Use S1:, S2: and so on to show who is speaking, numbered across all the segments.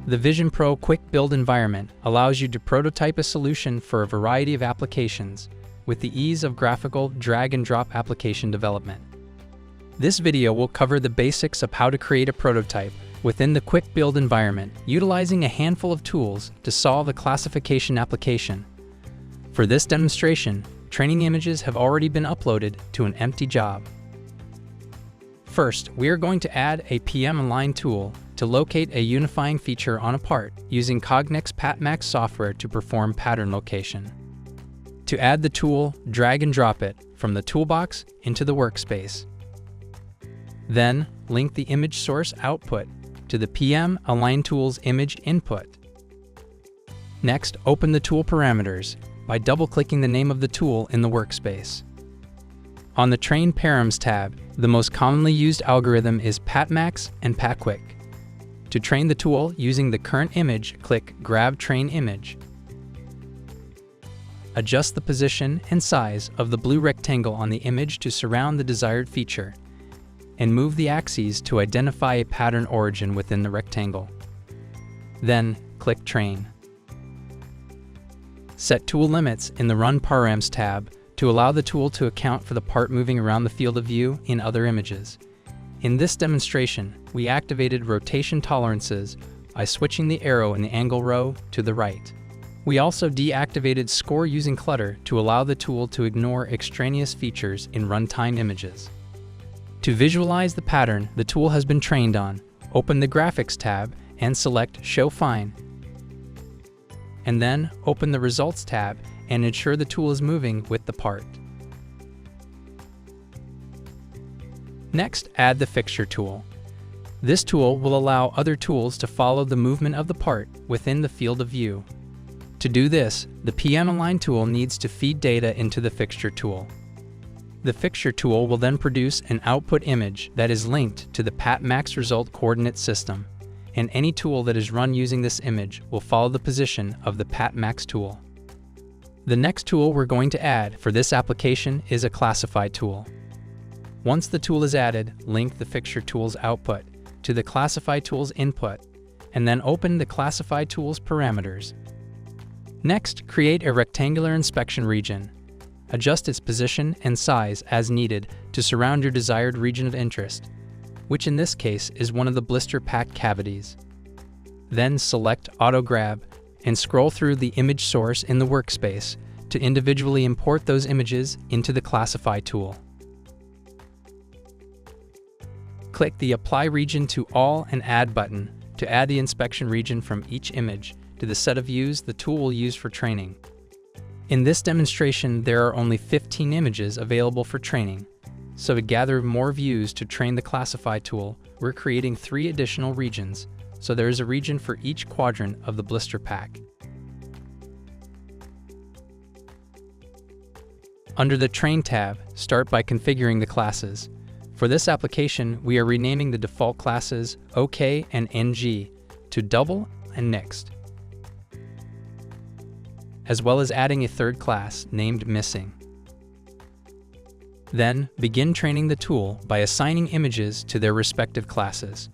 S1: The VisionPro QuickBuild environment allows you to prototype a solution for a variety of applications with the ease of graphical drag-and-drop application development. This video will cover the basics of how to create a prototype within the QuickBuild environment, utilizing a handful of tools to solve a classification application. For this demonstration, training images have already been uploaded to an empty job. First, we are going to add a PM-align tool to locate a unifying feature on a part using Cognex PatMax software to perform pattern location. To add the tool, drag and drop it from the toolbox into the workspace. Then, link the image source output to the PM-align tool's image input. Next, open the tool parameters by double-clicking the name of the tool in the workspace. On the Train Params tab, the most commonly used algorithm is PatMax and PatQuick. To train the tool using the current image, click Grab Train Image. Adjust the position and size of the blue rectangle on the image to surround the desired feature, and move the axes to identify a pattern origin within the rectangle. Then, click Train. Set tool limits in the Run Params tab to allow the tool to account for the part moving around the field of view in other images. In this demonstration, we activated rotation tolerances by switching the arrow in the angle row to the right. We also deactivated score using clutter to allow the tool to ignore extraneous features in runtime images. To visualize the pattern the tool has been trained on, open the Graphics tab and select Show Fine. And then open the Results tab and ensure the tool is moving with the part. Next, add the Fixture tool. This tool will allow other tools to follow the movement of the part within the field of view. To do this, the PM-align tool needs to feed data into the Fixture tool. The Fixture tool will then produce an output image that is linked to the PatMax result coordinate system, and any tool that is run using this image will follow the position of the PatMax tool. The next tool we're going to add for this application is a Classify tool. Once the tool is added, link the Fixture tool's output to the Classify tool's input, and then open the Classify tool's parameters. Next, create a rectangular inspection region. Adjust its position and size as needed to surround your desired region of interest, which in this case is one of the blister pack cavities. Then select Auto Grab and scroll through the image source in the workspace to individually import those images into the Classify tool. Click the Apply Region to All and Add button to add the inspection region from each image to the set of views the tool will use for training. In this demonstration, there are only 15 images available for training, so to gather more views to train the Classify tool, we're creating 3 additional regions, so there is a region for each quadrant of the blister pack. Under the Train tab, start by configuring the classes. For this application, we are renaming the default classes OK and NG to Double and Next, as well as adding a third class named Missing. Then, begin training the tool by assigning images to their respective classes.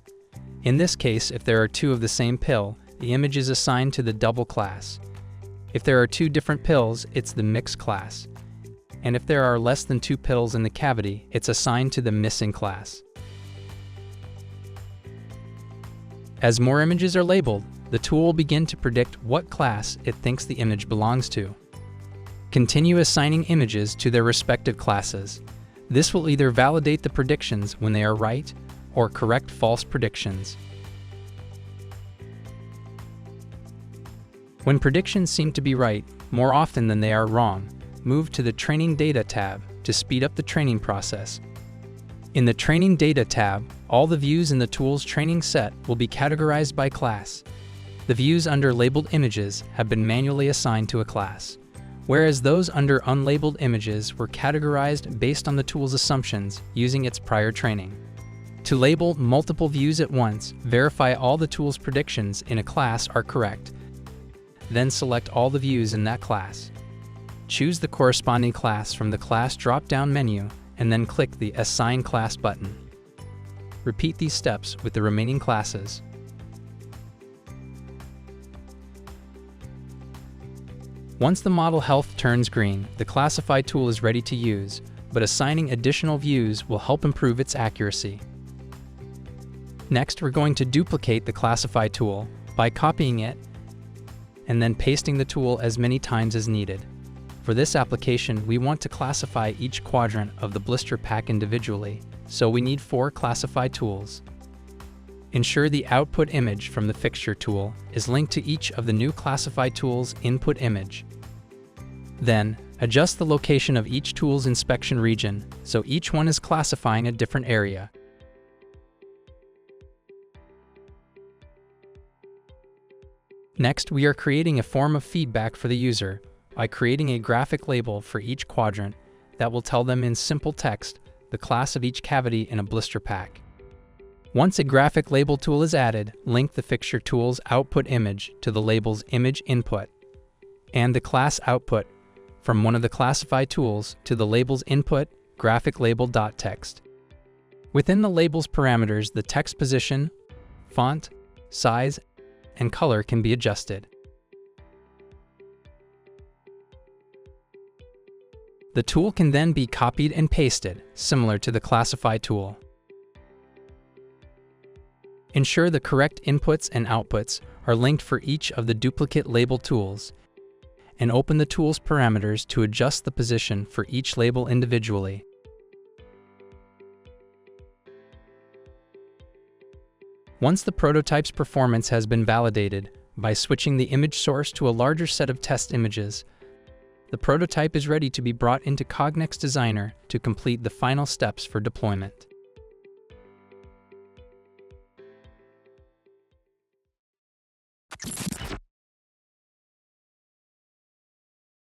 S1: In this case, if there are 2 of the same pill, the image is assigned to the Double class. If there are 2 different pills, it's the Mix class. And if there are less than 2 pills in the cavity, it's assigned to the Missing class. As more images are labeled, the tool will begin to predict what class it thinks the image belongs to. Continue assigning images to their respective classes. This will either validate the predictions when they are right, or correct false predictions. When predictions seem to be right more often than they are wrong, move to the Training Data tab to speed up the training process. In the Training Data tab, all the views in the tool's training set will be categorized by class. The views under labeled images have been manually assigned to a class, whereas those under unlabeled images were categorized based on the tool's assumptions using its prior training. To label multiple views at once, verify all the tool's predictions in a class are correct. Then select all the views in that class. Choose the corresponding class from the Class drop-down menu and then click the Assign Class button. Repeat these steps with the remaining classes. Once the model health turns green, the Classify tool is ready to use, but assigning additional views will help improve its accuracy. Next, we're going to duplicate the Classify tool by copying it and then pasting the tool as many times as needed. For this application, we want to classify each quadrant of the blister pack individually, so we need 4 Classify tools. Ensure the output image from the fixture tool is linked to each of the new Classify tool's input image. Then, adjust the location of each tool's inspection region so each one is classifying a different area. Next, we are creating a form of feedback for the user by creating a graphic label for each quadrant that will tell them in simple text the class of each cavity in a blister pack. Once a graphic label tool is added, link the fixture tool's output image to the label's image input and the class output from one of the Classify tools to the label's input graphic label.text. Within the label's parameters, the text position, font, size, and color can be adjusted. The tool can then be copied and pasted, similar to the Classify tool. Ensure the correct inputs and outputs are linked for each of the duplicate label tools, and open the tool's parameters to adjust the position for each label individually. Once the prototype's performance has been validated by switching the image source to a larger set of test images, the prototype is ready to be brought into Cognex Designer to complete the final steps for deployment.